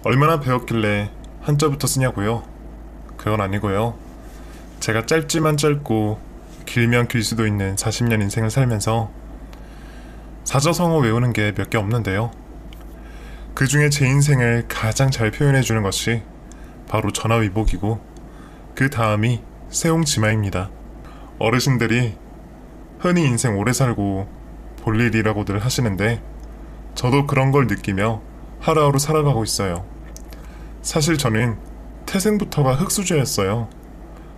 얼마나 배웠길래 한자부터 쓰냐고요? 그건 아니고요. 제가 짧지만 짧고 길면 길 수도 있는 40년 인생을 살면서 사자성어 외우는 게 몇 개 없는데요. 그 중에 제 인생을 가장 잘 표현해주는 것이 바로 전화위복이고 그 다음이 세옹지마입니다. 어르신들이 흔히 인생 오래 살고 볼 일이라고들 하시는데 저도 그런 걸 느끼며 하루하루 살아가고 있어요. 사실 저는 태생부터가 흙수저였어요.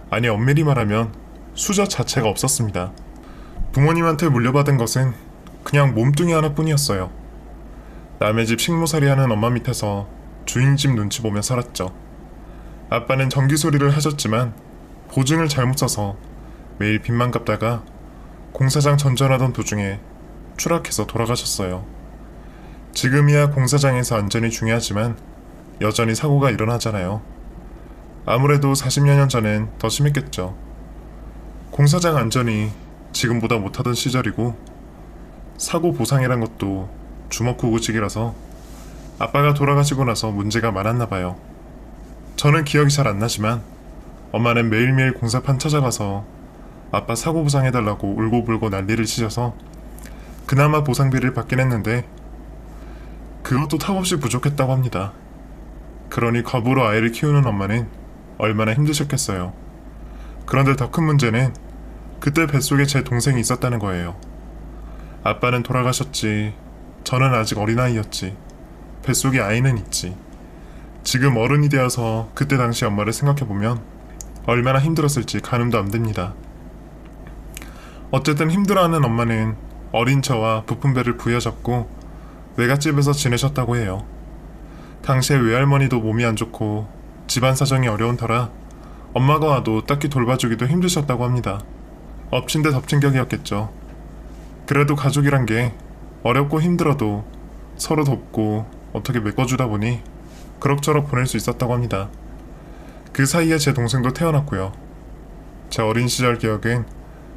아니 엄밀히 말하면 수저 자체가 없었습니다. 부모님한테 물려받은 것은 그냥 몸뚱이 하나뿐이었어요. 남의 집 식모살이 하는 엄마 밑에서 주인집 눈치 보며 살았죠. 아빠는 전기소리를 하셨지만 보증을 잘못 써서 매일 빚만 갚다가 공사장 전전하던 도중에 추락해서 돌아가셨어요. 지금이야 공사장에서 안전이 중요하지만 여전히 사고가 일어나잖아요. 아무래도 40여 년 전엔 더 심했겠죠. 공사장 안전이 지금보다 못하던 시절이고 사고 보상이란 것도 주먹구구식이라서 아빠가 돌아가시고 나서 문제가 많았나봐요. 저는 기억이 잘 안 나지만 엄마는 매일매일 공사판 찾아가서 아빠 사고 보상해달라고 울고불고 난리를 치셔서 그나마 보상비를 받긴 했는데 그것도 탑없이 부족했다고 합니다. 그러니 과부로 아이를 키우는 엄마는 얼마나 힘드셨겠어요. 그런데 더 큰 문제는 그때 뱃속에 제 동생이 있었다는 거예요. 아빠는 돌아가셨지. 저는 아직 어린아이였지. 뱃속에 아이는 있지. 지금 어른이 되어서 그때 당시 엄마를 생각해보면 얼마나 힘들었을지 가늠도 안 됩니다. 어쨌든 힘들어하는 엄마는 어린 저와 부푼배를 부여잡고 외갓집에서 지내셨다고 해요. 당시에 외할머니도 몸이 안 좋고 집안 사정이 어려운 터라 엄마가 와도 딱히 돌봐주기도 힘드셨다고 합니다. 엎친 데 덮친 격이었겠죠. 그래도 가족이란 게 어렵고 힘들어도 서로 돕고 어떻게 메꿔주다 보니 그럭저럭 보낼 수 있었다고 합니다. 그 사이에 제 동생도 태어났고요. 제 어린 시절 기억엔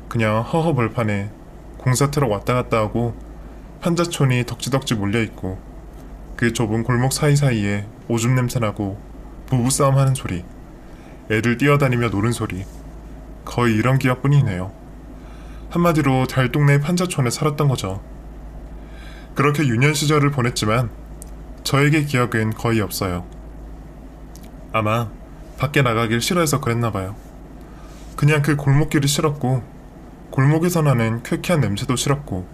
그냥 허허벌판에 공사트럭 왔다 갔다 하고 판자촌이 덕지덕지 몰려있고 그 좁은 골목 사이사이에 오줌 냄새나고 부부싸움 하는 소리, 애들 뛰어다니며 노는 소리, 거의 이런 기억뿐이네요. 한마디로 달동네 판자촌에 살았던 거죠. 그렇게 유년 시절을 보냈지만 저에게 기억은 거의 없어요. 아마 밖에 나가길 싫어해서 그랬나봐요. 그냥 그 골목길이 싫었고 골목에서 나는 쾌쾌한 냄새도 싫었고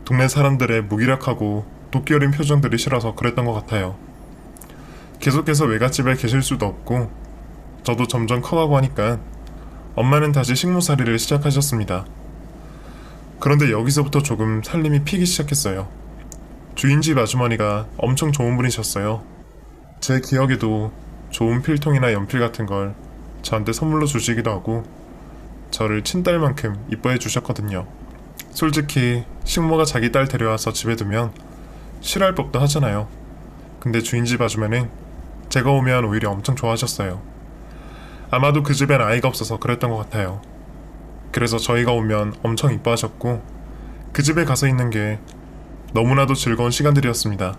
동네 사람들의 무기력하고 도끼 어린 표정들이 싫어서 그랬던 것 같아요. 계속해서 외갓집에 계실 수도 없고 저도 점점 커가고 하니까 엄마는 다시 식모살이를 시작하셨습니다. 그런데 여기서부터 조금 살림이 피기 시작했어요. 주인집 아주머니가 엄청 좋은 분이셨어요. 제 기억에도 좋은 필통이나 연필 같은 걸 저한테 선물로 주시기도 하고 저를 친딸만큼 이뻐해 주셨거든요. 솔직히 식모가 자기 딸 데려와서 집에 두면 싫어할 법도 하잖아요. 근데 주인집 아주머니는 제가 오면 오히려 엄청 좋아하셨어요. 아마도 그 집엔 아이가 없어서 그랬던 것 같아요. 그래서 저희가 오면 엄청 이뻐하셨고 그 집에 가서 있는 게 너무나도 즐거운 시간들이었습니다.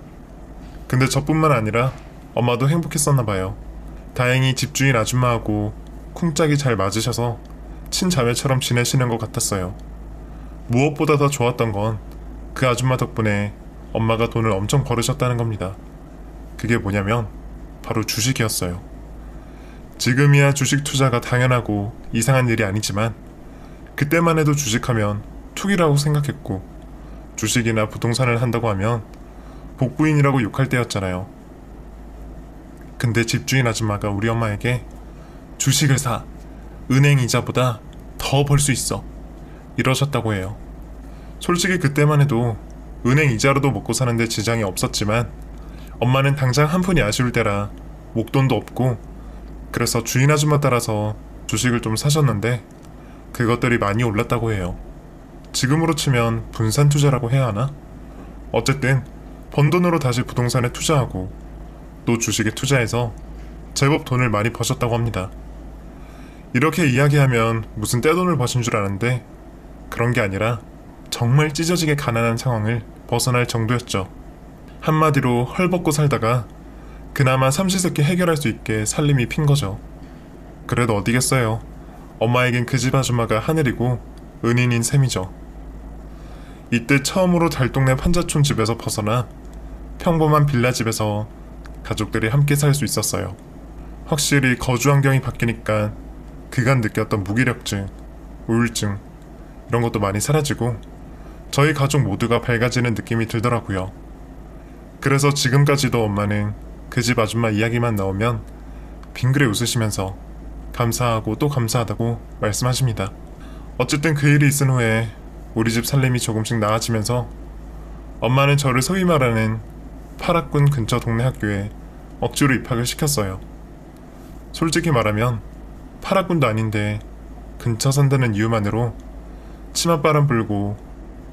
근데 저뿐만 아니라 엄마도 행복했었나봐요. 다행히 집주인 아줌마하고 쿵짝이 잘 맞으셔서 친자매처럼 지내시는 것 같았어요. 무엇보다 더 좋았던 건 그 아줌마 덕분에 엄마가 돈을 엄청 벌으셨다는 겁니다. 그게 뭐냐면 바로 주식이었어요. 지금이야 주식 투자가 당연하고 이상한 일이 아니지만 그때만 해도 주식하면 투기라고 생각했고 주식이나 부동산을 한다고 하면 복부인이라고 욕할 때였잖아요. 근데 집주인 아줌마가 우리 엄마에게 주식을 사, 은행 이자보다 더 벌 수 있어 이러셨다고 해요. 솔직히 그때만 해도 은행 이자로도 먹고 사는데 지장이 없었지만 엄마는 당장 한 푼이 아쉬울 때라 목돈도 없고 그래서 주인 아줌마 따라서 주식을 좀 사셨는데 그것들이 많이 올랐다고 해요. 지금으로 치면 분산 투자라고 해야 하나? 어쨌든 번 돈으로 다시 부동산에 투자하고 또 주식에 투자해서 제법 돈을 많이 버셨다고 합니다. 이렇게 이야기하면 무슨 떼돈을 버신 줄 아는데 그런 게 아니라 정말 찢어지게 가난한 상황을 벗어날 정도였죠. 한마디로 헐벗고 살다가 그나마 삼시세끼 해결할 수 있게 살림이 핀 거죠. 그래도 어디겠어요. 엄마에겐 그 집 아줌마가 하늘이고 은인인 셈이죠. 이때 처음으로 달동네 판자촌 집에서 벗어나 평범한 빌라집에서 가족들이 함께 살 수 있었어요. 확실히 거주 환경이 바뀌니까 그간 느꼈던 무기력증, 우울증 이런 것도 많이 사라지고 저희 가족 모두가 밝아지는 느낌이 들더라고요. 그래서 지금까지도 엄마는 그 집 아줌마 이야기만 나오면 빙그레 웃으시면서 감사하고 또 감사하다고 말씀하십니다. 어쨌든 그 일이 있은 후에 우리 집 살림이 조금씩 나아지면서 엄마는 저를 소위 말하는 파락군 근처 동네 학교에 억지로 입학을 시켰어요. 솔직히 말하면 파락군도 아닌데 근처 산다는 이유만으로 치맛바람 불고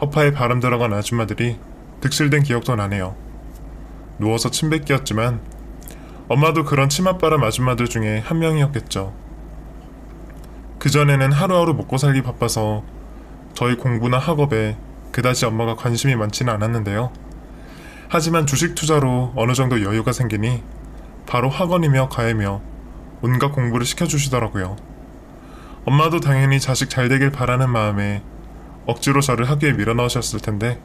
허파에 바람 들어간 아줌마들이 득실된 기억도 나네요. 누워서 침 뱉기였지만 엄마도 그런 치맛바람 아줌마들 중에 한 명이었겠죠. 그전에는 하루하루 먹고 살기 바빠서 저희 공부나 학업에 그다지 엄마가 관심이 많지는 않았는데요. 하지만 주식 투자로 어느 정도 여유가 생기니 바로 학원이며 과외며 온갖 공부를 시켜주시더라고요. 엄마도 당연히 자식 잘 되길 바라는 마음에 억지로 저를 학교에 밀어넣으셨을 텐데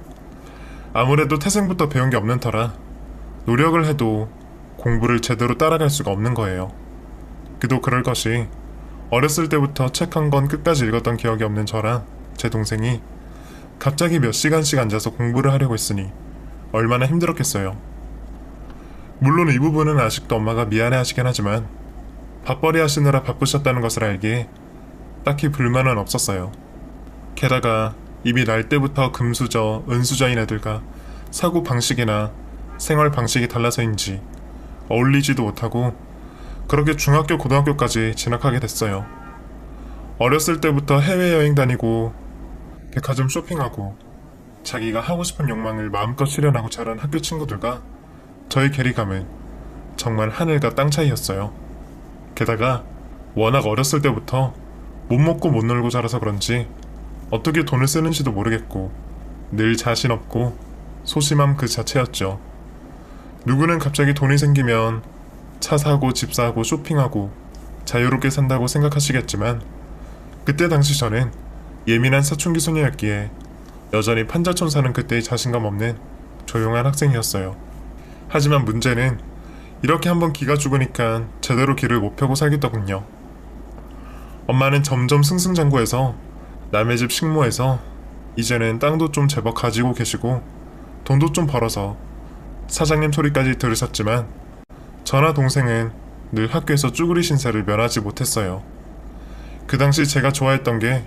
아무래도 태생부터 배운 게 없는 터라 노력을 해도 공부를 제대로 따라갈 수가 없는 거예요. 그도 그럴 것이 어렸을 때부터 책 한 권 끝까지 읽었던 기억이 없는 저랑 제 동생이 갑자기 몇 시간씩 앉아서 공부를 하려고 했으니 얼마나 힘들었겠어요. 물론 이 부분은 아직도 엄마가 미안해 하시긴 하지만 밥벌이 하시느라 바쁘셨다는 것을 알기에 딱히 불만은 없었어요. 게다가 이미 날 때부터 금수저, 은수저인 애들과 사고 방식이나 생활 방식이 달라서인지 어울리지도 못하고 그렇게 중학교, 고등학교까지 진학하게 됐어요. 어렸을 때부터 해외여행 다니고 백화점 쇼핑하고 자기가 하고 싶은 욕망을 마음껏 실현하고 자란 학교 친구들과 저의 괴리감은 정말 하늘과 땅 차이였어요. 게다가 워낙 어렸을 때부터 못 먹고 못 놀고 자라서 그런지 어떻게 돈을 쓰는지도 모르겠고 늘 자신 없고 소심함 그 자체였죠. 누구는 갑자기 돈이 생기면 차 사고 집 사고 쇼핑하고 자유롭게 산다고 생각하시겠지만 그때 당시 저는 예민한 사춘기 소녀였기에 여전히 판자촌 사는 그때의 자신감 없는 조용한 학생이었어요. 하지만 문제는 이렇게 한번 기가 죽으니까 제대로 길을 못 펴고 살겠더군요. 엄마는 점점 승승장구해서 남의 집 식모해서 이제는 땅도 좀 제법 가지고 계시고 돈도 좀 벌어서 사장님 소리까지 들으셨지만 저나 동생은 늘 학교에서 쭈구리 신세를 면하지 못했어요. 그 당시 제가 좋아했던 게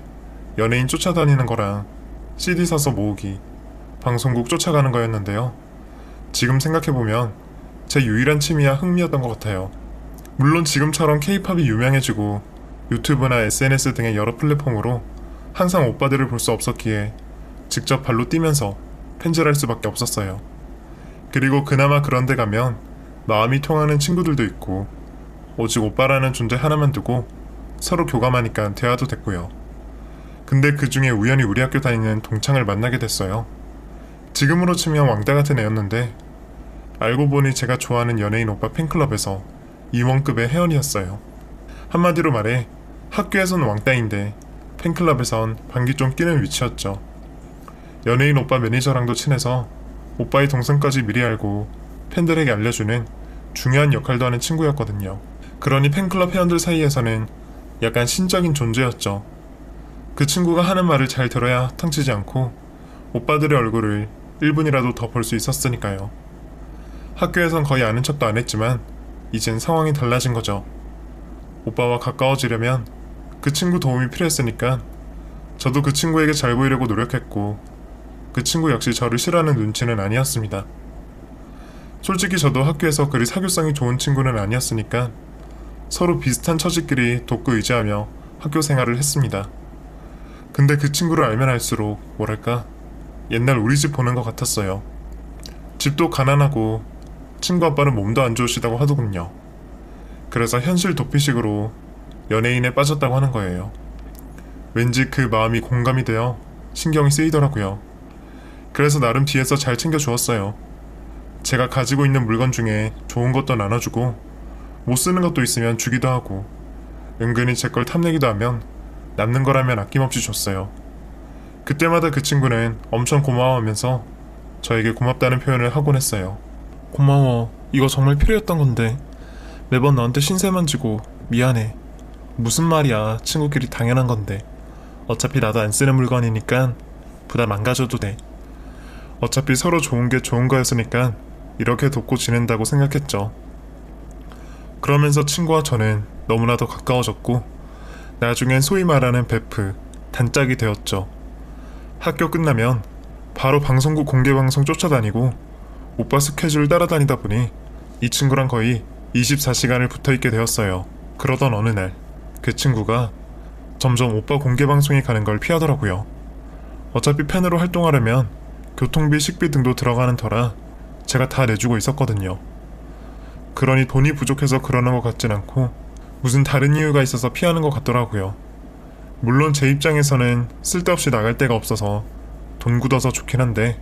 연예인 쫓아다니는 거랑 CD 사서 모으기, 방송국 쫓아가는 거였는데요. 지금 생각해보면 제 유일한 취미야 흥미였던 것 같아요. 물론 지금처럼 K-팝이 유명해지고 유튜브나 SNS 등의 여러 플랫폼으로 항상 오빠들을 볼 수 없었기에 직접 발로 뛰면서 팬질할 수밖에 없었어요. 그리고 그나마 그런 데 가면 마음이 통하는 친구들도 있고 오직 오빠라는 존재 하나만 두고 서로 교감하니까 대화도 됐고요. 근데 그 중에 우연히 우리 학교 다니는 동창을 만나게 됐어요. 지금으로 치면 왕따 같은 애였는데 알고 보니 제가 좋아하는 연예인 오빠 팬클럽에서 임원급의 회원이었어요. 한마디로 말해 학교에선 왕따인데 팬클럽에선 방귀 좀 끼는 위치였죠. 연예인 오빠 매니저랑도 친해서 오빠의 동생까지 미리 알고 팬들에게 알려주는 중요한 역할도 하는 친구였거든요. 그러니 팬클럽 회원들 사이에서는 약간 신적인 존재였죠. 그 친구가 하는 말을 잘 들어야 탕치지 않고 오빠들의 얼굴을 1분이라도 더 볼 수 있었으니까요. 학교에선 거의 아는 척도 안 했지만 이젠 상황이 달라진 거죠. 오빠와 가까워지려면 그 친구 도움이 필요했으니까 저도 그 친구에게 잘 보이려고 노력했고 그 친구 역시 저를 싫어하는 눈치는 아니었습니다. 솔직히 저도 학교에서 그리 사교성이 좋은 친구는 아니었으니까 서로 비슷한 처지끼리 돕고 의지하며 학교 생활을 했습니다. 근데 그 친구를 알면 알수록 뭐랄까 옛날 우리 집 보는 것 같았어요. 집도 가난하고 친구 아빠는 몸도 안 좋으시다고 하더군요. 그래서 현실 도피식으로 연예인에 빠졌다고 하는 거예요. 왠지 그 마음이 공감이 되어 신경이 쓰이더라고요. 그래서 나름 뒤에서 잘 챙겨주었어요. 제가 가지고 있는 물건 중에 좋은 것도 나눠주고 못 쓰는 것도 있으면 주기도 하고 은근히 제 걸 탐내기도 하면 남는 거라면 아낌없이 줬어요. 그때마다 그 친구는 엄청 고마워하면서 저에게 고맙다는 표현을 하곤 했어요. 고마워. 이거 정말 필요했던 건데 매번 너한테 신세만 지고 미안해. 무슨 말이야. 친구끼리 당연한 건데. 어차피 나도 안 쓰는 물건이니까 부담 안 가져도 돼. 어차피 서로 좋은 게 좋은 거였으니까 이렇게 돕고 지낸다고 생각했죠. 그러면서 친구와 저는 너무나도 가까워졌고 나중엔 소위 말하는 베프, 단짝이 되었죠. 학교 끝나면 바로 방송국 공개방송 쫓아다니고 오빠 스케줄 따라다니다 보니 이 친구랑 거의 24시간을 붙어있게 되었어요. 그러던 어느 날 그 친구가 점점 오빠 공개방송에 가는 걸 피하더라고요. 어차피 팬으로 활동하려면 교통비, 식비 등도 들어가는 터라 제가 다 내주고 있었거든요. 그러니 돈이 부족해서 그러는 것 같진 않고 무슨 다른 이유가 있어서 피하는 것 같더라고요. 물론 제 입장에서는 쓸데없이 나갈 데가 없어서 돈 굳어서 좋긴 한데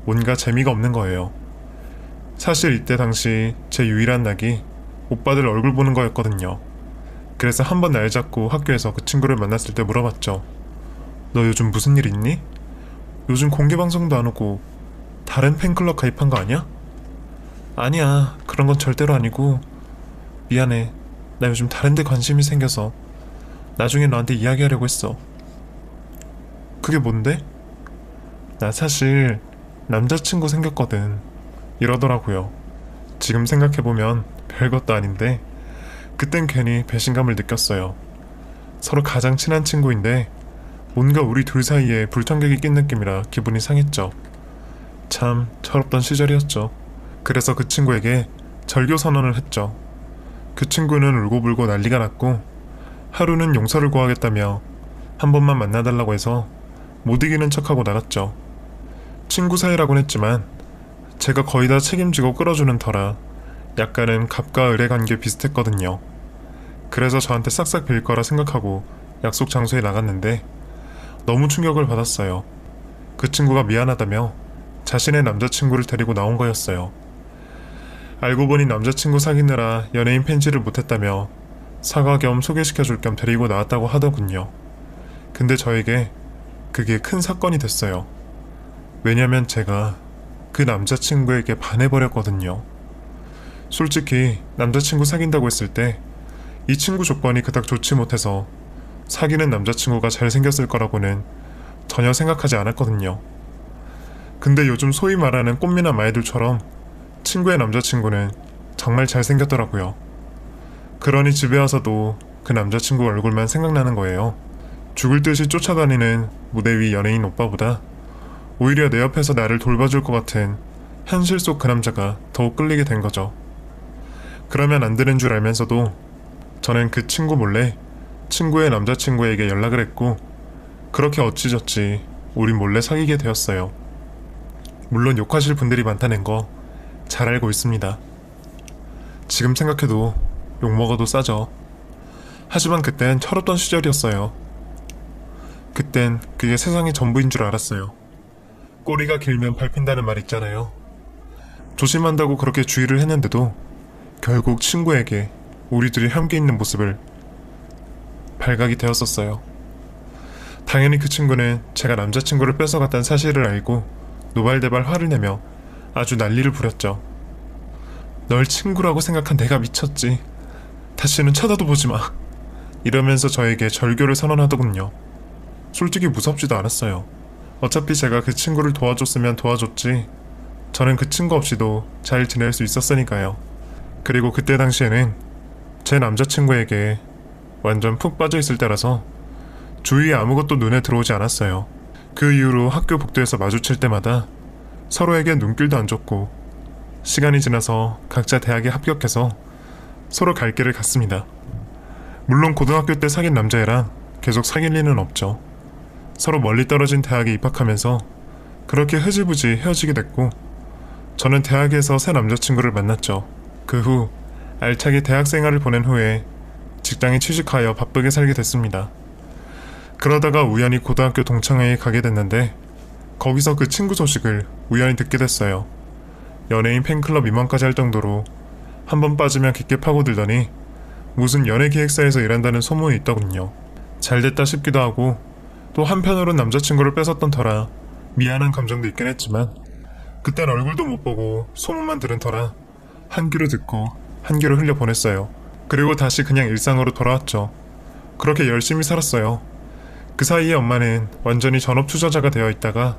뭔가 재미가 없는 거예요. 사실 이때 당시 제 유일한 낙이 오빠들 얼굴 보는 거였거든요. 그래서 한번 날 잡고 학교에서 그 친구를 만났을 때 물어봤죠. 너 요즘 무슨 일 있니? 요즘 공개방송도 안 오고 다른 팬클럽 가입한 거 아니야? 아니야, 그런 건 절대로 아니고 미안해. 나 요즘 다른 데 관심이 생겨서 나중에 너한테 이야기하려고 했어. 그게 뭔데? 나 사실 남자친구 생겼거든. 이러더라고요. 지금 생각해보면 별것도 아닌데 그땐 괜히 배신감을 느꼈어요. 서로 가장 친한 친구인데 뭔가 우리 둘 사이에 불청객이 낀 느낌이라 기분이 상했죠. 참 철없던 시절이었죠. 그래서 그 친구에게 절교 선언을 했죠. 그 친구는 울고불고 난리가 났고 하루는 용서를 구하겠다며 한 번만 만나달라고 해서 못 이기는 척하고 나갔죠. 친구 사이라곤 했지만 제가 거의 다 책임지고 끌어주는 터라 약간은 갑과 을의 관계 비슷했거든요. 그래서 저한테 싹싹 빌 거라 생각하고 약속 장소에 나갔는데 너무 충격을 받았어요. 그 친구가 미안하다며 자신의 남자친구를 데리고 나온 거였어요. 알고 보니 남자친구 사귀느라 연예인 팬지를 못했다며 사과 겸 소개시켜줄 겸 데리고 나왔다고 하더군요. 근데 저에게 그게 큰 사건이 됐어요. 왜냐면 제가 그 남자친구에게 반해버렸거든요. 솔직히 남자친구 사귄다고 했을 때 이 친구 조건이 그닥 좋지 못해서 사귀는 남자친구가 잘생겼을 거라고는 전혀 생각하지 않았거든요. 근데 요즘 소위 말하는 꽃미남 아이돌처럼 친구의 남자친구는 정말 잘생겼더라고요. 그러니 집에 와서도 그 남자친구 얼굴만 생각나는 거예요. 죽을 듯이 쫓아다니는 무대 위 연예인 오빠보다 오히려 내 옆에서 나를 돌봐줄 것 같은 현실 속 그 남자가 더욱 끌리게 된 거죠. 그러면 안 되는 줄 알면서도 저는 그 친구 몰래 친구의 남자친구에게 연락을 했고 그렇게 어찌저찌 우리 몰래 사귀게 되었어요. 물론 욕하실 분들이 많다는 거 잘 알고 있습니다. 지금 생각해도 욕먹어도 싸죠. 하지만 그땐 철없던 시절이었어요. 그땐 그게 세상의 전부인 줄 알았어요. 꼬리가 길면 밟힌다는 말 있잖아요. 조심한다고 그렇게 주의를 했는데도 결국 친구에게 우리 둘이 함께 있는 모습을 발각이 되었었어요. 당연히 그 친구는 제가 남자친구를 뺏어갔다는 사실을 알고 노발대발 화를 내며 아주 난리를 부렸죠. 널 친구라고 생각한 내가 미쳤지. 다시는 쳐다도 보지 마. 이러면서 저에게 절교를 선언하더군요. 솔직히 무섭지도 않았어요. 어차피 제가 그 친구를 도와줬으면 도와줬지 저는 그 친구 없이도 잘 지낼 수 있었으니까요. 그리고 그때 당시에는 제 남자친구에게 완전 푹 빠져있을 때라서 주위에 아무것도 눈에 들어오지 않았어요. 그 이후로 학교 복도에서 마주칠 때마다 서로에게 눈길도 안 줬고 시간이 지나서 각자 대학에 합격해서 서로 갈 길을 갔습니다. 물론 고등학교 때 사귄 남자애랑 계속 사귈 리는 없죠. 서로 멀리 떨어진 대학에 입학하면서 그렇게 흐지부지 헤어지게 됐고 저는 대학에서 새 남자친구를 만났죠. 그 후 알차게 대학 생활을 보낸 후에 직장에 취직하여 바쁘게 살게 됐습니다. 그러다가 우연히 고등학교 동창회에 가게 됐는데 거기서 그 친구 소식을 우연히 듣게 됐어요. 연예인 팬클럽 임원까지 할 정도로 한 번 빠지면 깊게 파고들더니 무슨 연예기획사에서 일한다는 소문이 있더군요. 잘됐다 싶기도 하고 또 한편으론 남자친구를 뺏었던 터라 미안한 감정도 있긴 했지만 그땐 얼굴도 못 보고 소문만 들은 터라 한 귀로 듣고 한 귀로 흘려보냈어요. 그리고 다시 그냥 일상으로 돌아왔죠. 그렇게 열심히 살았어요. 그 사이에 엄마는 완전히 전업 투자자가 되어 있다가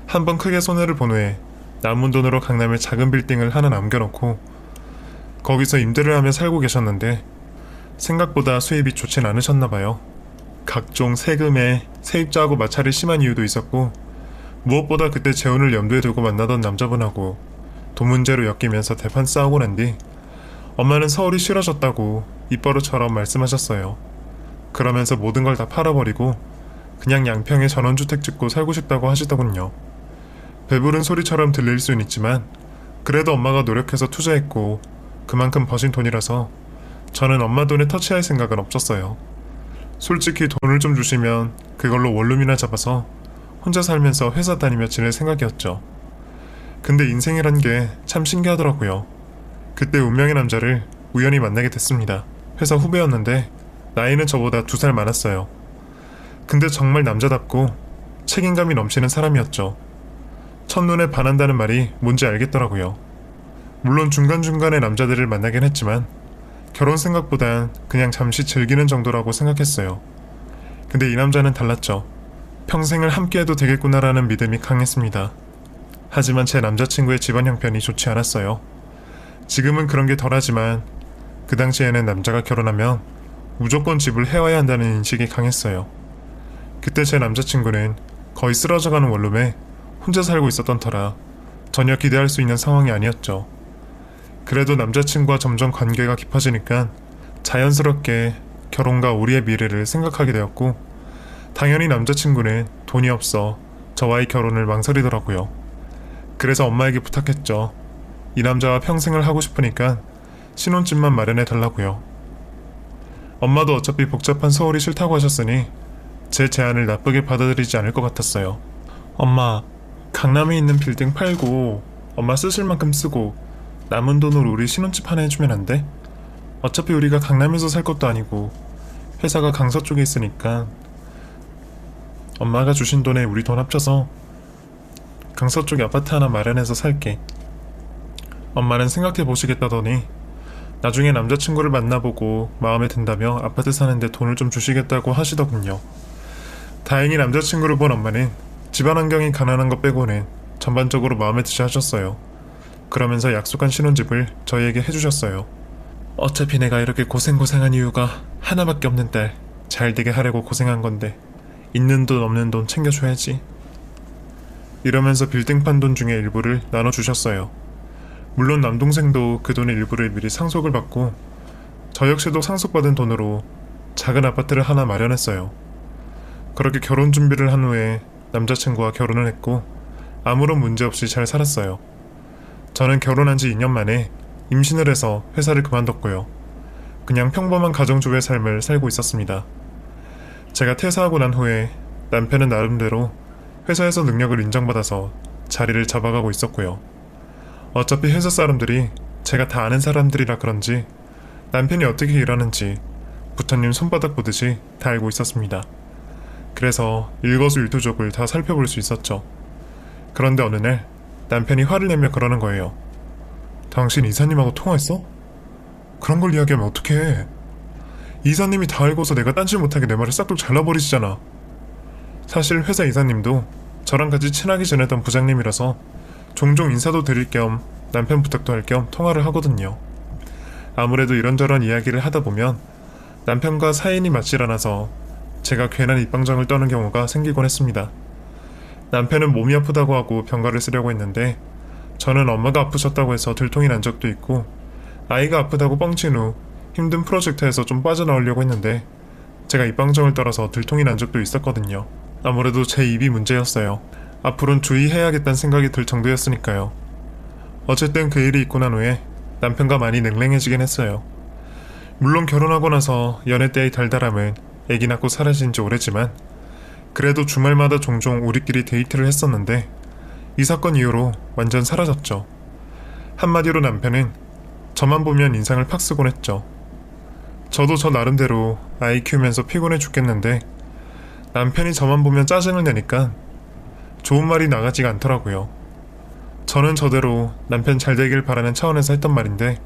한번 크게 손해를 본 후에 남은 돈으로 강남에 작은 빌딩을 하나 남겨놓고 거기서 임대를 하며 살고 계셨는데 생각보다 수입이 좋진 않으셨나봐요. 각종 세금에 세입자하고 마찰이 심한 이유도 있었고 무엇보다 그때 재혼을 염두에 두고 만나던 남자분하고 돈 문제로 엮이면서 대판 싸우고 난 뒤 엄마는 서울이 싫어졌다고 입버릇처럼 말씀하셨어요. 그러면서 모든 걸 다 팔아버리고 그냥 양평에 전원주택 짓고 살고 싶다고 하시더군요. 배부른 소리처럼 들릴 수는 있지만 그래도 엄마가 노력해서 투자했고 그만큼 버신 돈이라서 저는 엄마 돈에 터치할 생각은 없었어요. 솔직히 돈을 좀 주시면 그걸로 원룸이나 잡아서 혼자 살면서 회사 다니며 지낼 생각이었죠. 근데 인생이란 게 참 신기하더라고요. 그때 운명의 남자를 우연히 만나게 됐습니다. 회사 후배였는데 나이는 저보다 2살 많았어요. 근데 정말 남자답고 책임감이 넘치는 사람이었죠. 첫눈에 반한다는 말이 뭔지 알겠더라고요. 물론 중간중간에 남자들을 만나긴 했지만 결혼 생각보단 그냥 잠시 즐기는 정도라고 생각했어요. 근데 이 남자는 달랐죠. 평생을 함께해도 되겠구나라는 믿음이 강했습니다. 하지만 제 남자친구의 집안 형편이 좋지 않았어요. 지금은 그런 게 덜하지만 그 당시에는 남자가 결혼하면 무조건 집을 해와야 한다는 인식이 강했어요. 그때 제 남자친구는 거의 쓰러져가는 원룸에 혼자 살고 있었던 터라 전혀 기대할 수 있는 상황이 아니었죠. 그래도 남자친구와 점점 관계가 깊어지니까 자연스럽게 결혼과 우리의 미래를 생각하게 되었고 당연히 남자친구는 돈이 없어 저와의 결혼을 망설이더라고요. 그래서 엄마에게 부탁했죠. 이 남자와 평생을 하고 싶으니까 신혼집만 마련해 달라고요. 엄마도 어차피 복잡한 서울이 싫다고 하셨으니 제 제안을 나쁘게 받아들이지 않을 것 같았어요. 엄마, 강남에 있는 빌딩 팔고 엄마 쓰실 만큼 쓰고 남은 돈으로 우리 신혼집 하나 해주면 안 돼? 어차피 우리가 강남에서 살 것도 아니고 회사가 강서 쪽에 있으니까 엄마가 주신 돈에 우리 돈 합쳐서 강서 쪽에 아파트 하나 마련해서 살게. 엄마는 생각해 보시겠다더니 나중에 남자친구를 만나보고 마음에 든다며 아파트 사는데 돈을 좀 주시겠다고 하시더군요. 다행히 남자친구를 본 엄마는 집안 환경이 가난한 것 빼고는 전반적으로 마음에 드시 하셨어요. 그러면서 약속한 신혼집을 저희에게 해주셨어요. 어차피 내가 이렇게 고생한 이유가 하나밖에 없는 딸 잘 되게 하려고 고생한 건데 있는 돈 없는 돈 챙겨줘야지. 이러면서 빌딩 판 돈 중에 일부를 나눠주셨어요. 물론 남동생도 그 돈의 일부를 미리 상속을 받고 저 역시도 상속받은 돈으로 작은 아파트를 하나 마련했어요. 그렇게 결혼 준비를 한 후에 남자친구와 결혼을 했고 아무런 문제 없이 잘 살았어요. 저는 결혼한 지 2년 만에 임신을 해서 회사를 그만뒀고요. 그냥 평범한 가정주부의 삶을 살고 있었습니다. 제가 퇴사하고 난 후에 남편은 나름대로 회사에서 능력을 인정받아서 자리를 잡아가고 있었고요. 어차피 회사 사람들이 제가 다 아는 사람들이라 그런지 남편이 어떻게 일하는지 부처님 손바닥 보듯이 다 알고 있었습니다. 그래서 일거수일투족을 다 살펴볼 수 있었죠. 그런데 어느 날 남편이 화를 내며 그러는 거예요. 당신 이사님하고 통화했어? 그런 걸 이야기하면 어떡해. 이사님이 다 알고서 내가 딴짓 못하게 내 말을 싹둑 잘라버리시잖아. 사실 회사 이사님도 저랑 같이 친하게 지내던 부장님이라서 종종 인사도 드릴 겸 남편 부탁도 할 겸 통화를 하거든요. 아무래도 이런저런 이야기를 하다 보면 남편과 사인이 맞질 않아서 제가 괜한 입방정을 떠는 경우가 생기곤 했습니다. 남편은 몸이 아프다고 하고 병가를 쓰려고 했는데 저는 엄마가 아프셨다고 해서 들통이 난 적도 있고 아이가 아프다고 뻥친 후 힘든 프로젝트에서 좀 빠져나오려고 했는데 제가 입방정을 떨어서 들통이 난 적도 있었거든요. 아무래도 제 입이 문제였어요. 앞으로는 주의해야겠다는 생각이 들 정도였으니까요. 어쨌든 그 일이 있고 난 후에 남편과 많이 냉랭해지긴 했어요. 물론 결혼하고 나서 연애 때의 달달함은 애기 낳고 사라진 지 오래지만 그래도 주말마다 종종 우리끼리 데이트를 했었는데 이 사건 이후로 완전 사라졌죠. 한마디로 남편은 저만 보면 인상을 팍 쓰곤 했죠. 저도 저 나름대로 아이 키우면서 피곤해 죽겠는데 남편이 저만 보면 짜증을 내니까 좋은 말이 나가지가 않더라고요. 저는 저대로 남편 잘 되길 바라는 차원에서 했던 말인데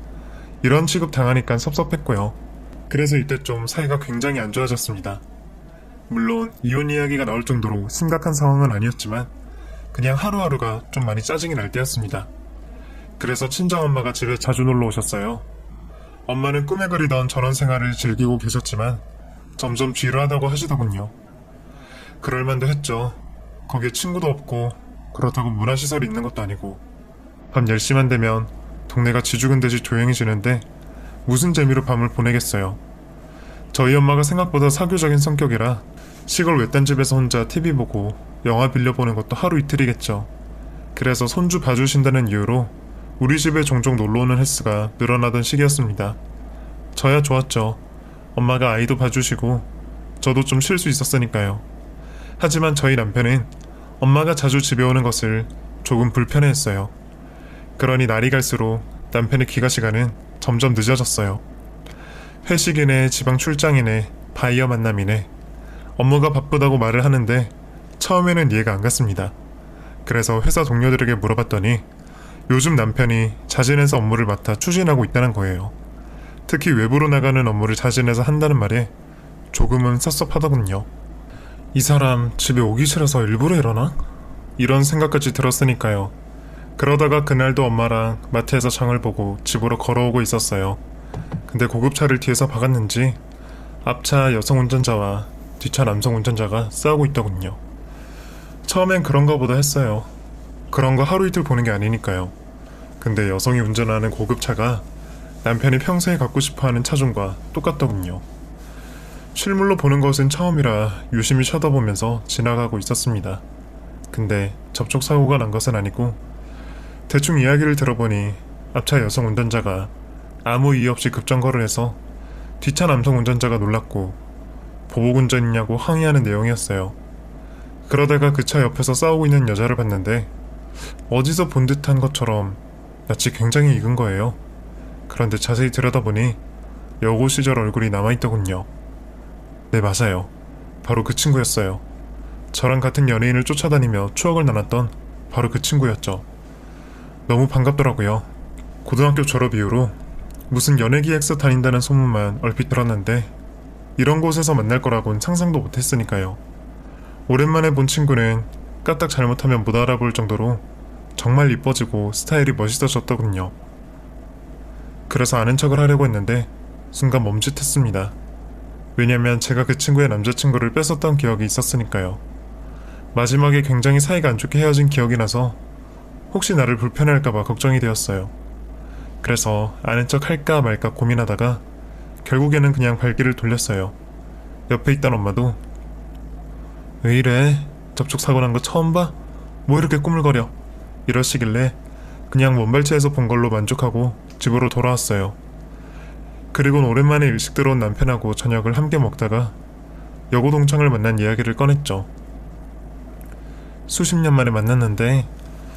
이런 취급 당하니까 섭섭했고요. 그래서 이때 좀 사이가 굉장히 안 좋아졌습니다. 물론 이혼 이야기가 나올 정도로 심각한 상황은 아니었지만 그냥 하루하루가 좀 많이 짜증이 날 때였습니다. 그래서 친정엄마가 집에 자주 놀러 오셨어요. 엄마는 꿈에 그리던 전원 생활을 즐기고 계셨지만 점점 지루하다고 하시더군요. 그럴만도 했죠. 거기에 친구도 없고 그렇다고 문화시설이 있는 것도 아니고 밤 10시만 되면 동네가 쥐죽은 듯이 조용해지는데 무슨 재미로 밤을 보내겠어요. 저희 엄마가 생각보다 사교적인 성격이라 시골 외딴 집에서 혼자 TV 보고 영화 빌려보는 것도 하루 이틀이겠죠. 그래서 손주 봐주신다는 이유로 우리 집에 종종 놀러오는 횟수가 늘어나던 시기였습니다. 저야 좋았죠. 엄마가 아이도 봐주시고 저도 좀 쉴 수 있었으니까요. 하지만 저희 남편은 엄마가 자주 집에 오는 것을 조금 불편해했어요. 그러니 날이 갈수록 남편의 귀가 시간은 점점 늦어졌어요. 회식이네, 지방 출장이네, 바이어 만남이네. 업무가 바쁘다고 말을 하는데 처음에는 이해가 안 갔습니다. 그래서 회사 동료들에게 물어봤더니 요즘 남편이 자진해서 업무를 맡아 추진하고 있다는 거예요. 특히 외부로 나가는 업무를 자진해서 한다는 말에 조금은 섭섭하더군요. 이 사람 집에 오기 싫어서 일부러 이러나? 이런 생각까지 들었으니까요. 그러다가 그날도 엄마랑 마트에서 장을 보고 집으로 걸어오고 있었어요. 근데 고급차를 뒤에서 박았는지 앞차 여성 운전자와 뒷차 남성 운전자가 싸우고 있더군요. 처음엔 그런가 보다 했어요. 그런 거 하루 이틀 보는 게 아니니까요. 근데 여성이 운전하는 고급차가 남편이 평소에 갖고 싶어하는 차종과 똑같더군요. 실물로 보는 것은 처음이라 유심히 쳐다보면서 지나가고 있었습니다. 근데 접촉사고가 난 것은 아니고 대충 이야기를 들어보니 앞차 여성 운전자가 아무 이유 없이 급정거를 해서 뒷차 남성 운전자가 놀랐고 보복운전이냐고 항의하는 내용이었어요. 그러다가 그 차 옆에서 싸우고 있는 여자를 봤는데 어디서 본 듯한 것처럼 낯이 굉장히 익은 거예요. 그런데 자세히 들여다보니 여고 시절 얼굴이 남아있더군요. 네, 맞아요. 바로 그 친구였어요. 저랑 같은 연예인을 쫓아다니며 추억을 나눴던 바로 그 친구였죠. 너무 반갑더라고요. 고등학교 졸업 이후로 무슨 연예기획서 다닌다는 소문만 얼핏 들었는데 이런 곳에서 만날 거라곤 상상도 못했으니까요. 오랜만에 본 친구는 까딱 잘못하면 못 알아볼 정도로 정말 이뻐지고 스타일이 멋있어졌더군요. 그래서 아는 척을 하려고 했는데 순간 멈칫했습니다. 왜냐면 제가 그 친구의 남자친구를 뺏었던 기억이 있었으니까요. 마지막에 굉장히 사이가 안 좋게 헤어진 기억이 나서 혹시 나를 불편해할까봐 걱정이 되었어요. 그래서 아는 척 할까 말까 고민하다가 결국에는 그냥 발길을 돌렸어요. 옆에 있던 엄마도 왜 이래? 접촉사고 난 거 처음 봐? 뭐 이렇게 꾸물거려? 이러시길래 그냥 먼발치에서 본 걸로 만족하고 집으로 돌아왔어요. 그리곤 오랜만에 일찍 들어온 남편하고 저녁을 함께 먹다가 여고 동창을 만난 이야기를 꺼냈죠. 수십 년 만에 만났는데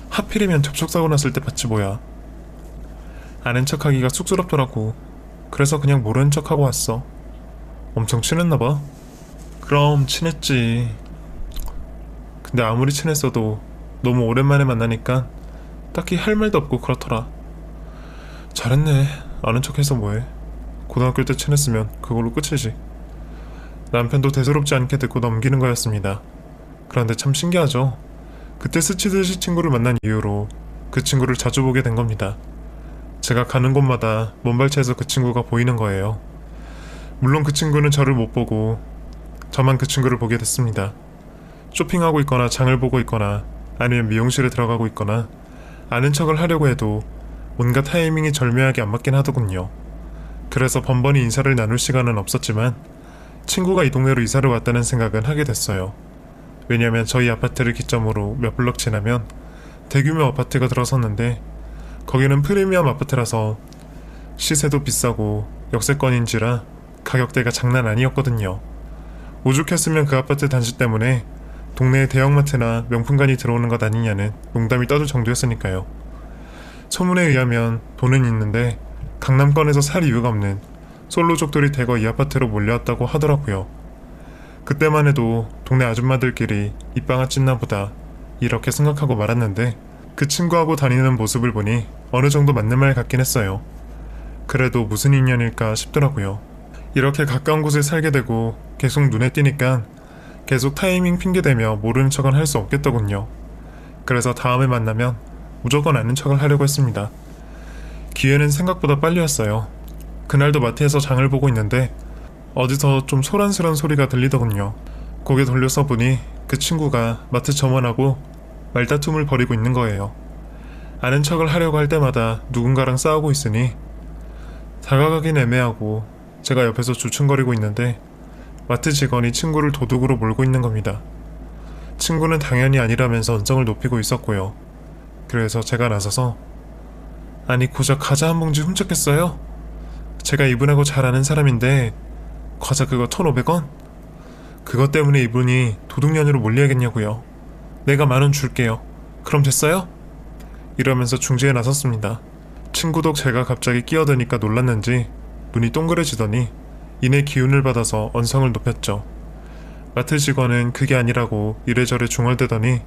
하필이면 접촉사고 났을 때 봤지 뭐야. 아는 척하기가 쑥스럽더라고. 그래서 그냥 모르는 척하고 왔어. 엄청 친했나봐. 그럼 친했지. 근데 아무리 친했어도 너무 오랜만에 만나니까 딱히 할 말도 없고 그렇더라. 잘했네. 아는 척해서 뭐해. 고등학교 때 친했으면 그걸로 끝이지. 남편도 대수롭지 않게 듣고 넘기는 거였습니다. 그런데 참 신기하죠. 그때 스치듯이 친구를 만난 이후로 그 친구를 자주 보게 된 겁니다. 제가 가는 곳마다 먼발치에서 그 친구가 보이는 거예요. 물론 그 친구는 저를 못 보고 저만 그 친구를 보게 됐습니다. 쇼핑하고 있거나 장을 보고 있거나 아니면 미용실에 들어가고 있거나 아는 척을 하려고 해도 뭔가 타이밍이 절묘하게 안 맞긴 하더군요. 그래서 번번이 인사를 나눌 시간은 없었지만 친구가 이 동네로 이사를 왔다는 생각은 하게 됐어요. 왜냐면 저희 아파트를 기점으로 몇 블럭 지나면 대규모 아파트가 들어섰는데 거기는 프리미엄 아파트라서 시세도 비싸고 역세권인지라 가격대가 장난 아니었거든요. 오죽했으면 그 아파트 단지 때문에 동네에 대형마트나 명품관이 들어오는 것 아니냐는 농담이 떠들 정도였으니까요. 소문에 의하면 돈은 있는데 강남권에서 살 이유가 없는 솔로족들이 대거 이 아파트로 몰려왔다고 하더라고요. 그때만 해도 동네 아줌마들끼리 입방아 찢나 보다 이렇게 생각하고 말았는데 그 친구하고 다니는 모습을 보니 어느 정도 맞는 말 같긴 했어요. 그래도 무슨 인연일까 싶더라고요. 이렇게 가까운 곳에 살게 되고 계속 눈에 띄니까 계속 타이밍 핑계대며 모르는 척은 할 수 없겠더군요. 그래서 다음에 만나면 무조건 아는 척을 하려고 했습니다. 기회는 생각보다 빨리 왔어요. 그날도 마트에서 장을 보고 있는데 어디서 좀 소란스런 소리가 들리더군요. 고개 돌려서 보니 그 친구가 마트 점원하고 말다툼을 벌이고 있는 거예요. 아는 척을 하려고 할 때마다 누군가랑 싸우고 있으니 다가가긴 애매하고 제가 옆에서 주춤거리고 있는데 마트 직원이 친구를 도둑으로 몰고 있는 겁니다. 친구는 당연히 아니라면서 언성을 높이고 있었고요. 그래서 제가 나서서 아니 고작 과자 한 봉지 훔쳤겠어요? 제가 이분하고 잘 아는 사람인데 과자 그거 1,500원? 그것 때문에 이분이 도둑년으로 몰려야겠냐고요. 내가 10,000원 줄게요. 그럼 됐어요? 이러면서 중재에 나섰습니다. 친구도 제가 갑자기 끼어드니까 놀랐는지 눈이 동그래지더니 이내 기운을 받아서 언성을 높였죠. 마트 직원은 그게 아니라고 이래저래 중얼대더니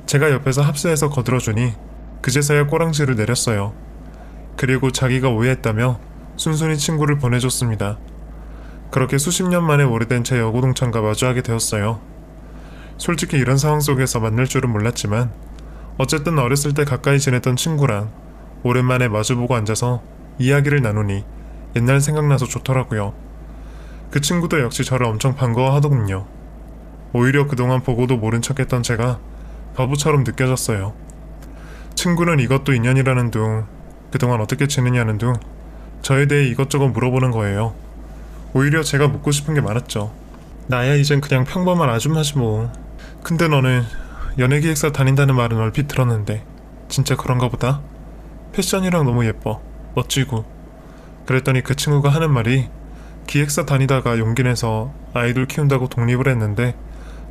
제가 옆에서 합세해서 거들어주니 그제서야 꼬랑지를 내렸어요. 그리고 자기가 오해했다며 순순히 친구를 보내줬습니다. 그렇게 수십 년 만에 오래된 제 여고동창과 마주하게 되었어요. 솔직히 이런 상황 속에서 만날 줄은 몰랐지만 어쨌든 어렸을 때 가까이 지냈던 친구랑 오랜만에 마주보고 앉아서 이야기를 나누니 옛날 생각나서 좋더라고요. 그 친구도 역시 저를 엄청 반가워하더군요. 오히려 그동안 보고도 모른 척했던 제가 바보처럼 느껴졌어요. 친구는 이것도 인연이라는 둥, 그동안 어떻게 지내냐는 둥 저에 대해 이것저것 물어보는 거예요. 오히려 제가 묻고 싶은 게 많았죠. 나야 이젠 그냥 평범한 아줌마지 뭐. 근데 너는 연예기획사 다닌다는 말은 얼핏 들었는데 진짜 그런가 보다? 패션이랑 너무 예뻐. 멋지고. 그랬더니 그 친구가 하는 말이 기획사 다니다가 용기 내서 아이돌 키운다고 독립을 했는데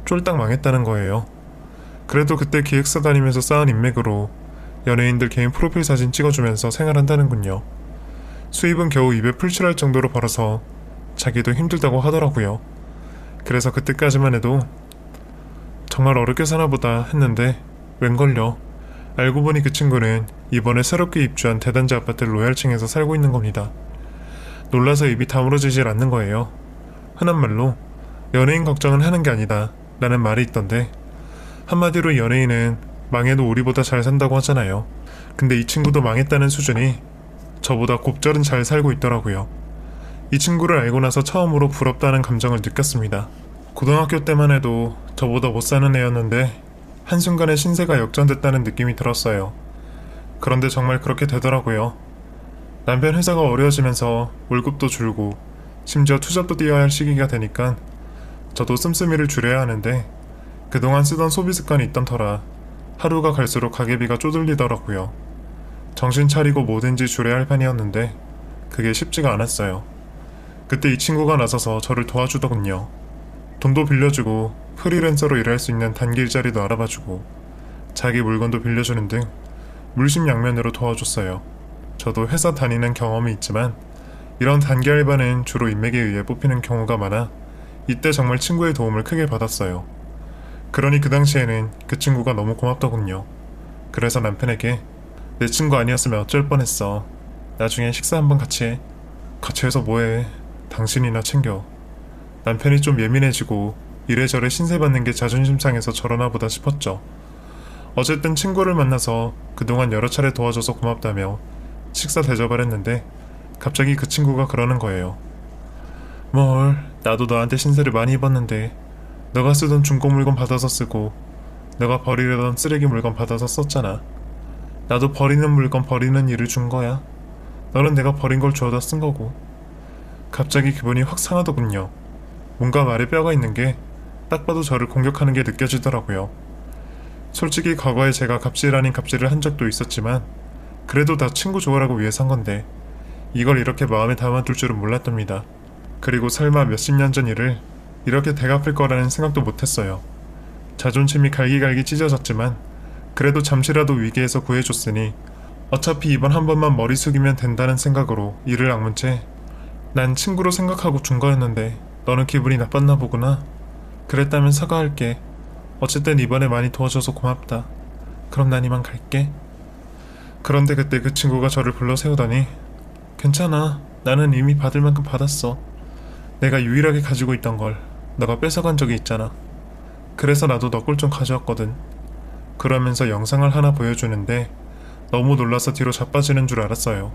쫄딱 망했다는 거예요. 그래도 그때 기획사 다니면서 쌓은 인맥으로 연예인들 개인 프로필 사진 찍어주면서 생활한다는군요. 수입은 겨우 입에 풀칠할 정도로 벌어서 자기도 힘들다고 하더라고요. 그래서 그때까지만 해도 정말 어렵게 사나보다 했는데 웬걸요. 알고 보니 그 친구는 이번에 새롭게 입주한 대단지 아파트 로얄층에서 살고 있는 겁니다. 놀라서 입이 다물어지질 않는 거예요. 흔한 말로 연예인 걱정은 하는 게 아니다 라는 말이 있던데 한마디로 연예인은 망해도 우리보다 잘 산다고 하잖아요. 근데 이 친구도 망했다는 수준이 저보다 곱절은 잘 살고 있더라고요. 이 친구를 알고 나서 처음으로 부럽다는 감정을 느꼈습니다. 고등학교 때만 해도 저보다 못 사는 애였는데 한순간에 신세가 역전됐다는 느낌이 들었어요. 그런데 정말 그렇게 되더라고요. 남편 회사가 어려워지면서 월급도 줄고 심지어 투잡도 뛰어야 할 시기가 되니까 저도 씀씀이를 줄여야 하는데 그동안 쓰던 소비 습관이 있던 터라 하루가 갈수록 가계비가 쪼들리더라고요. 정신 차리고 뭐든지 줄여야 할 판이었는데 그게 쉽지가 않았어요. 그때 이 친구가 나서서 저를 도와주더군요. 돈도 빌려주고 프리랜서로 일할 수 있는 단기 일자리도 알아봐주고 자기 물건도 빌려주는 등 물심양면으로 도와줬어요. 저도 회사 다니는 경험이 있지만 이런 단기 알바는 주로 인맥에 의해 뽑히는 경우가 많아 이때 정말 친구의 도움을 크게 받았어요. 그러니 그 당시에는 그 친구가 너무 고맙더군요. 그래서 남편에게 내 친구 아니었으면 어쩔 뻔했어. 나중에 식사 한번 같이 해. 같이 해서 뭐해. 당신이나 챙겨. 남편이 좀 예민해지고 이래저래 신세받는 게 자존심 상해서 저러나 보다 싶었죠. 어쨌든 친구를 만나서 그동안 여러 차례 도와줘서 고맙다며 식사 대접을 했는데 갑자기 그 친구가 그러는 거예요. 뭘, 나도 너한테 신세를 많이 입었는데 너가 쓰던 중고 물건 받아서 쓰고 너가 버리려던 쓰레기 물건 받아서 썼잖아. 나도 버리는 물건 버리는 일을 준 거야. 너는 내가 버린 걸 주워다 쓴 거고. 갑자기 기분이 확 상하더군요. 뭔가 말에 뼈가 있는 게 딱 봐도 저를 공격하는 게 느껴지더라고요. 솔직히 과거에 제가 갑질 아닌 갑질을 한 적도 있었지만 그래도 다 친구 좋으라고 위해서 한 건데 이걸 이렇게 마음에 담아둘 줄은 몰랐답니다. 그리고 설마 몇십 년 전 일을 이렇게 되갚을 거라는 생각도 못했어요. 자존심이 갈기갈기 찢어졌지만 그래도 잠시라도 위기에서 구해줬으니 어차피 이번 한 번만 머리 숙이면 된다는 생각으로 이를 악문 채 난 친구로 생각하고 준 거였는데 너는 기분이 나빴나 보구나. 그랬다면 사과할게. 어쨌든 이번에 많이 도와줘서 고맙다. 그럼 난 이만 갈게. 그런데 그때 그 친구가 저를 불러 세우더니 괜찮아. 나는 이미 받을 만큼 받았어. 내가 유일하게 가지고 있던 걸 너가 뺏어간 적이 있잖아. 그래서 나도 너 걸 좀 가져왔거든. 그러면서 영상을 하나 보여주는데 너무 놀라서 뒤로 자빠지는 줄 알았어요.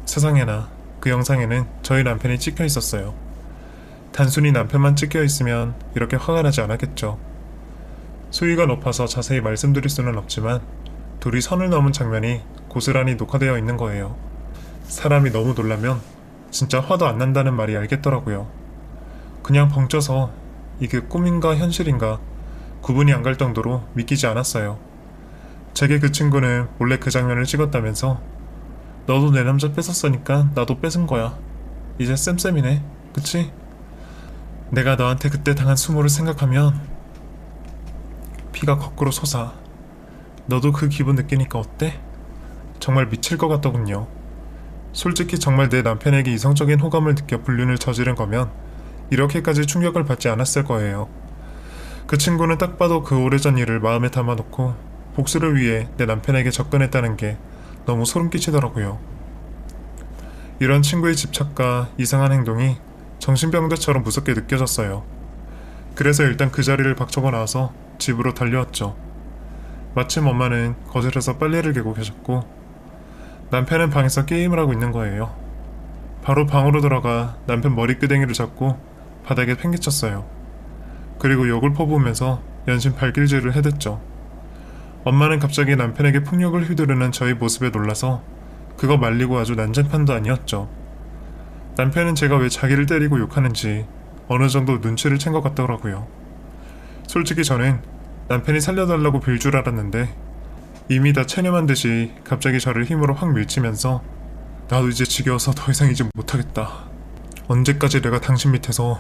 세상에나 그 영상에는 저희 남편이 찍혀 있었어요. 단순히 남편만 찍혀 있으면 이렇게 화가 나지 않았겠죠. 수위가 높아서 자세히 말씀드릴 수는 없지만 둘이 선을 넘은 장면이 고스란히 녹화되어 있는 거예요. 사람이 너무 놀라면 진짜 화도 안 난다는 말이 알겠더라고요. 그냥 벙쪄서 이게 꿈인가 현실인가 구분이 안 갈 정도로 믿기지 않았어요. 제게 그 친구는 몰래 그 장면을 찍었다면서 너도 내 남자 뺏었으니까 나도 뺏은 거야. 이제 쌤쌤이네. 그치? 내가 너한테 그때 당한 수모를 생각하면 피가 거꾸로 솟아. 너도 그 기분 느끼니까 어때? 정말 미칠 것 같더군요. 솔직히 정말 내 남편에게 이성적인 호감을 느껴 불륜을 저지른 거면 이렇게까지 충격을 받지 않았을 거예요. 그 친구는 딱 봐도 그 오래전 일을 마음에 담아놓고 복수를 위해 내 남편에게 접근했다는 게 너무 소름 끼치더라고요. 이런 친구의 집착과 이상한 행동이 정신병자처럼 무섭게 느껴졌어요. 그래서 일단 그 자리를 박차고 나와서 집으로 달려왔죠. 마침 엄마는 거실에서 빨래를 개고 계셨고 남편은 방에서 게임을 하고 있는 거예요. 바로 방으로 들어가 남편 머리끄댕이를 잡고 바닥에 팽개쳤어요. 그리고 욕을 퍼부으면서 연신 발길질을 해댔죠. 엄마는 갑자기 남편에게 폭력을 휘두르는 저희 모습에 놀라서 그거 말리고 아주 난장판도 아니었죠. 남편은 제가 왜 자기를 때리고 욕하는지 어느 정도 눈치를 챈 것 같더라고요. 솔직히 저는 남편이 살려달라고 빌 줄 알았는데 이미 다 체념한 듯이 갑자기 저를 힘으로 확 밀치면서 나도 이제 지겨워서 더 이상 이제 못하겠다. 언제까지 내가 당신 밑에서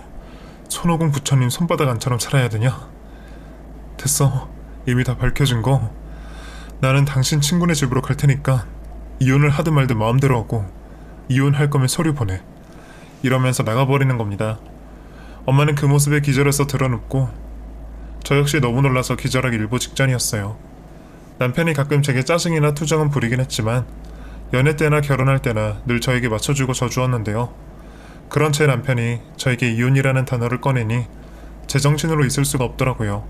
손오공 부처님 손바닥 안처럼 살아야 되냐? 됐어. 이미 다 밝혀진 거. 나는 당신 친구네 집으로 갈 테니까 이혼을 하든 말든 마음대로 하고 이혼할 거면 서류 보내. 이러면서 나가버리는 겁니다. 엄마는 그 모습에 기절해서 드러눕고 저 역시 너무 놀라서 기절하기 일보 직전이었어요. 남편이 가끔 제게 짜증이나 투정은 부리긴 했지만 연애 때나 결혼할 때나 늘 저에게 맞춰주고 져주었는데요. 그런 제 남편이 저에게 이혼이라는 단어를 꺼내니 제정신으로 있을 수가 없더라고요.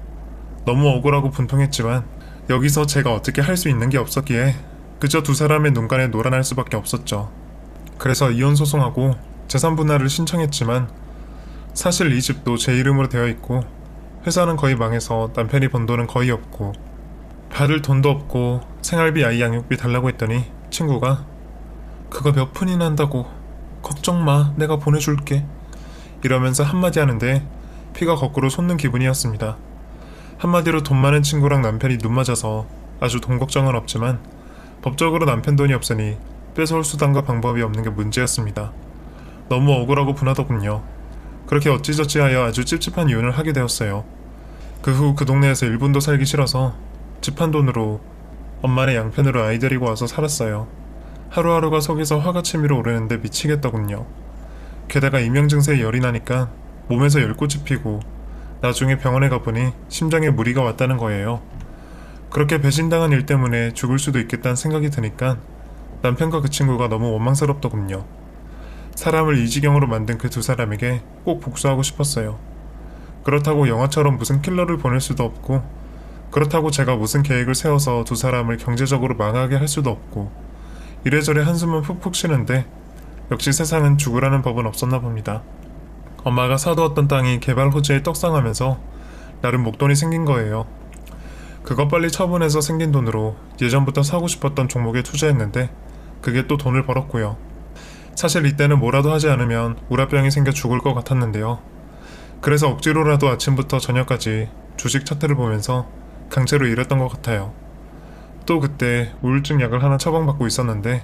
너무 억울하고 분통했지만 여기서 제가 어떻게 할 수 있는 게 없었기에 그저 두 사람의 눈간에 놀아날 수밖에 없었죠. 그래서 이혼 소송하고 재산 분할을 신청했지만 사실 이 집도 제 이름으로 되어 있고 회사는 거의 망해서 남편이 번 돈은 거의 없고 받을 돈도 없고 생활비 아이 양육비 달라고 했더니 친구가 그거 몇 푼이나 한다고 걱정 마 내가 보내줄게 이러면서 한마디 하는데 피가 거꾸로 솟는 기분이었습니다. 한마디로 돈 많은 친구랑 남편이 눈 맞아서 아주 돈 걱정은 없지만 법적으로 남편 돈이 없으니 뺏어올 수단과 방법이 없는 게 문제였습니다. 너무 억울하고 분하더군요. 그렇게 어찌저찌 하여 아주 찝찝한 이혼을 하게 되었어요. 그 후 그 동네에서 1분도 살기 싫어서 집 한 돈으로 엄마네 양편으로 아이 데리고 와서 살았어요. 하루하루가 속에서 화가 치밀어 오르는데 미치겠더군요. 게다가 이명 증세에 열이 나니까 몸에서 열꽃이 피고 나중에 병원에 가보니 심장에 무리가 왔다는 거예요. 그렇게 배신당한 일 때문에 죽을 수도 있겠다는 생각이 드니까 남편과 그 친구가 너무 원망스럽더군요. 사람을 이 지경으로 만든 그 두 사람에게 꼭 복수하고 싶었어요. 그렇다고 영화처럼 무슨 킬러를 보낼 수도 없고 그렇다고 제가 무슨 계획을 세워서 두 사람을 경제적으로 망하게 할 수도 없고 이래저래 한숨은 푹푹 쉬는데 역시 세상은 죽으라는 법은 없었나 봅니다. 엄마가 사두었던 땅이 개발 호재에 떡상하면서 나름 목돈이 생긴 거예요. 그거 빨리 처분해서 생긴 돈으로 예전부터 사고 싶었던 종목에 투자했는데 그게 또 돈을 벌었고요. 사실 이때는 뭐라도 하지 않으면 우라병이 생겨 죽을 것 같았는데요. 그래서 억지로라도 아침부터 저녁까지 주식 차트를 보면서 강제로 일했던 것 같아요. 또 그때 우울증 약을 하나 처방받고 있었는데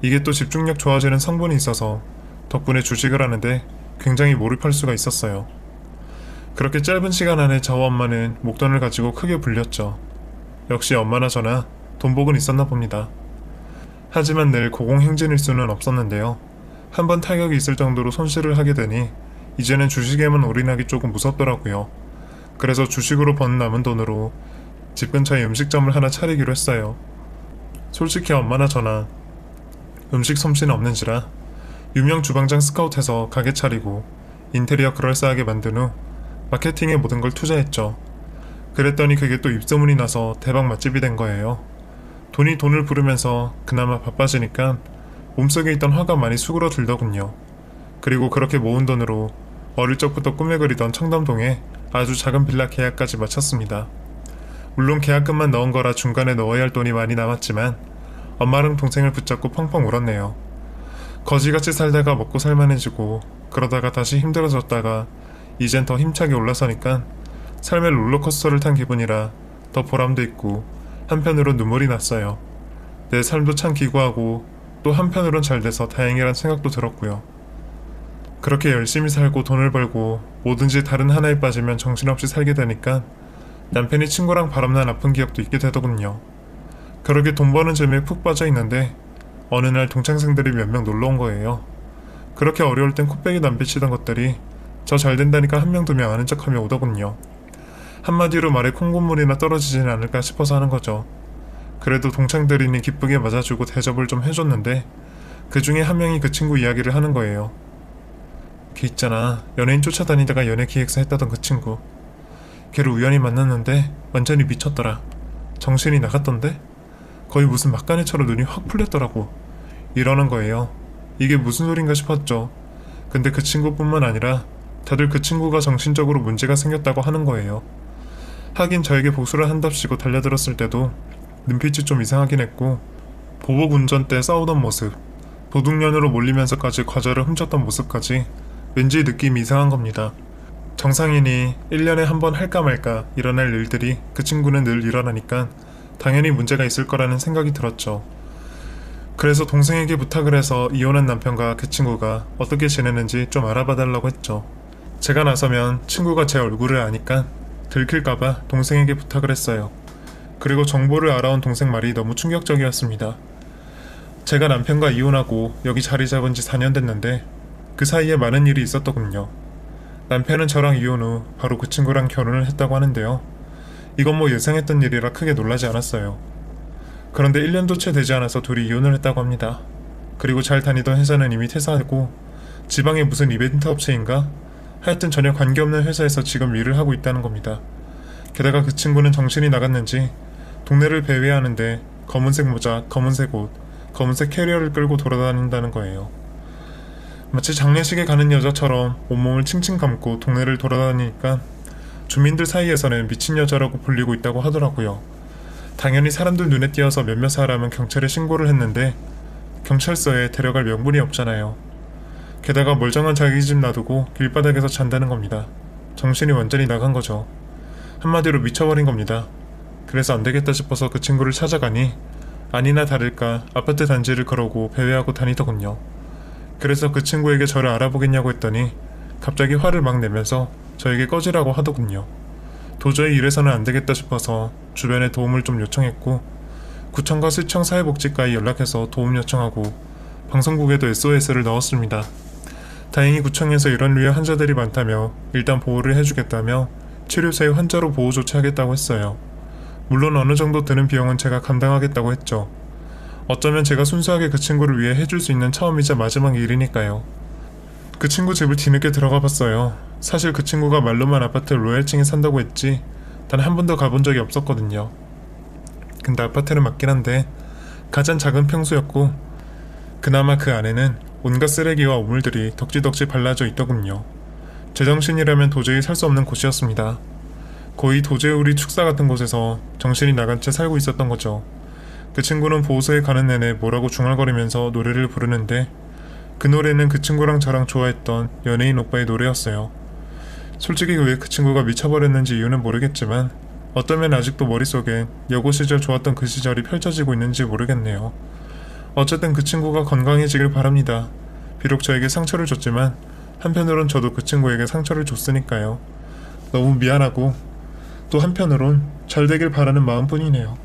이게 또 집중력 좋아지는 성분이 있어서 덕분에 주식을 하는데 굉장히 몰입할 수가 있었어요. 그렇게 짧은 시간 안에 저와 엄마는 목돈을 가지고 크게 불렸죠. 역시 엄마나 저나 돈복은 있었나 봅니다. 하지만 늘 고공행진일 수는 없었는데요. 한번 타격이 있을 정도로 손실을 하게 되니 이제는 주식에만 올인하기 조금 무섭더라고요. 그래서 주식으로 번 남은 돈으로 집 근처에 음식점을 하나 차리기로 했어요. 솔직히 엄마나 저나 음식 솜씨는 없는지라 유명 주방장 스카웃해서 가게 차리고 인테리어 그럴싸하게 만든 후 마케팅에 모든 걸 투자했죠. 그랬더니 그게 또 입소문이 나서 대박 맛집이 된 거예요. 돈이 돈을 부르면서 그나마 바빠지니까 몸속에 있던 화가 많이 수그러들더군요. 그리고 그렇게 모은 돈으로 어릴 적부터 꿈에 그리던 청담동에 아주 작은 빌라 계약까지 마쳤습니다. 물론 계약금만 넣은 거라 중간에 넣어야 할 돈이 많이 남았지만 엄마랑 동생을 붙잡고 펑펑 울었네요. 거지같이 살다가 먹고 살만해지고 그러다가 다시 힘들어졌다가 이젠 더 힘차게 올라서니까 삶의 롤러코스터를 탄 기분이라 더 보람도 있고 한편으로 눈물이 났어요. 내 삶도 참 기구하고 또 한편으론 잘 돼서 다행이란 생각도 들었고요. 그렇게 열심히 살고 돈을 벌고 뭐든지 다른 하나에 빠지면 정신없이 살게 되니까 남편이 친구랑 바람난 아픈 기억도 있게 되더군요. 그러게 돈 버는 재미에 푹 빠져 있는데 어느 날 동창생들이 몇 명 놀러 온 거예요. 그렇게 어려울 땐 코빼기 남비치던 것들이 저 잘 된다니까 한 명 두 명 아는 척하며 오더군요. 한마디로 말해 콩고물이나 떨어지진 않을까 싶어서 하는 거죠. 그래도 동창들이니 기쁘게 맞아주고 대접을 좀 해줬는데 그 중에 한 명이 그 친구 이야기를 하는 거예요. 걔 있잖아, 연예인 쫓아다니다가 연예기획사 했다던 그 친구. 걔를 우연히 만났는데 완전히 미쳤더라. 정신이 나갔던데? 거의 무슨 막간애처럼 눈이 확 풀렸더라고. 이러는 거예요. 이게 무슨 소린가 싶었죠. 근데 그 친구뿐만 아니라 다들 그 친구가 정신적으로 문제가 생겼다고 하는 거예요. 하긴 저에게 복수를 한답시고 달려들었을 때도 눈빛이 좀 이상하긴 했고 보복 운전 때 싸우던 모습, 도둑년으로 몰리면서까지 과자를 훔쳤던 모습까지 왠지 느낌이 이상한 겁니다. 정상인이 1년에 한 번 할까 말까 일어날 일들이 그 친구는 늘 일어나니까 당연히 문제가 있을 거라는 생각이 들었죠. 그래서 동생에게 부탁을 해서 이혼한 남편과 그 친구가 어떻게 지내는지 좀 알아봐달라고 했죠. 제가 나서면 친구가 제 얼굴을 아니까 들킬까봐 동생에게 부탁을 했어요. 그리고 정보를 알아온 동생 말이 너무 충격적이었습니다. 제가 남편과 이혼하고 여기 자리 잡은 지 4년 됐는데 그 사이에 많은 일이 있었더군요. 남편은 저랑 이혼 후 바로 그 친구랑 결혼을 했다고 하는데요. 이건 뭐 예상했던 일이라 크게 놀라지 않았어요. 그런데 1년도 채 되지 않아서 둘이 이혼을 했다고 합니다. 그리고 잘 다니던 회사는 이미 퇴사하고 지방의 무슨 이벤트 업체인가? 하여튼 전혀 관계없는 회사에서 지금 일을 하고 있다는 겁니다. 게다가 그 친구는 정신이 나갔는지 동네를 배회하는데 검은색 모자, 검은색 옷, 검은색 캐리어를 끌고 돌아다닌다는 거예요. 마치 장례식에 가는 여자처럼 온몸을 칭칭 감고 동네를 돌아다니니까 주민들 사이에서는 미친 여자라고 불리고 있다고 하더라고요. 당연히 사람들 눈에 띄어서 몇몇 사람은 경찰에 신고를 했는데 경찰서에 데려갈 명분이 없잖아요. 게다가 멀쩡한 자기 집 놔두고 길바닥에서 잔다는 겁니다. 정신이 완전히 나간 거죠. 한마디로 미쳐버린 겁니다. 그래서 안되겠다 싶어서 그 친구를 찾아가니 아니나 다를까 아파트 단지를 걸어오고 배회하고 다니더군요. 그래서 그 친구에게 저를 알아보겠냐고 했더니 갑자기 화를 막 내면서 저에게 꺼지라고 하더군요. 도저히 이래서는 안되겠다 싶어서 주변에 도움을 좀 요청했고 구청과 시청 사회복지과에 연락해서 도움 요청하고 방송국에도 SOS를 넣었습니다. 다행히 구청에서 이런 류의 환자들이 많다며 일단 보호를 해주겠다며 치료사의 환자로 보호 조치하겠다고 했어요. 물론 어느 정도 드는 비용은 제가 감당하겠다고 했죠. 어쩌면 제가 순수하게 그 친구를 위해 해줄 수 있는 처음이자 마지막 일이니까요. 그 친구 집을 뒤늦게 들어가 봤어요. 사실 그 친구가 말로만 아파트 로얄층에 산다고 했지 단 한 번도 가본 적이 없었거든요. 근데 아파트는 맞긴 한데 가장 작은 평수였고 그나마 그 안에는 온갖 쓰레기와 오물들이 덕지덕지 발라져 있더군요. 제정신이라면 도저히 살 수 없는 곳이었습니다. 거의 도제우리 축사 같은 곳에서 정신이 나간 채 살고 있었던 거죠. 그 친구는 보호소에 가는 내내 뭐라고 중얼거리면서 노래를 부르는데 그 노래는 그 친구랑 저랑 좋아했던 연예인 오빠의 노래였어요. 솔직히 왜 그 친구가 미쳐버렸는지 이유는 모르겠지만 어쩌면 아직도 머릿속엔 여고 시절 좋았던 그 시절이 펼쳐지고 있는지 모르겠네요. 어쨌든 그 친구가 건강해지길 바랍니다. 비록 저에게 상처를 줬지만 한편으론 저도 그 친구에게 상처를 줬으니까요. 너무 미안하고 또 한편으론 잘 되길 바라는 마음뿐이네요.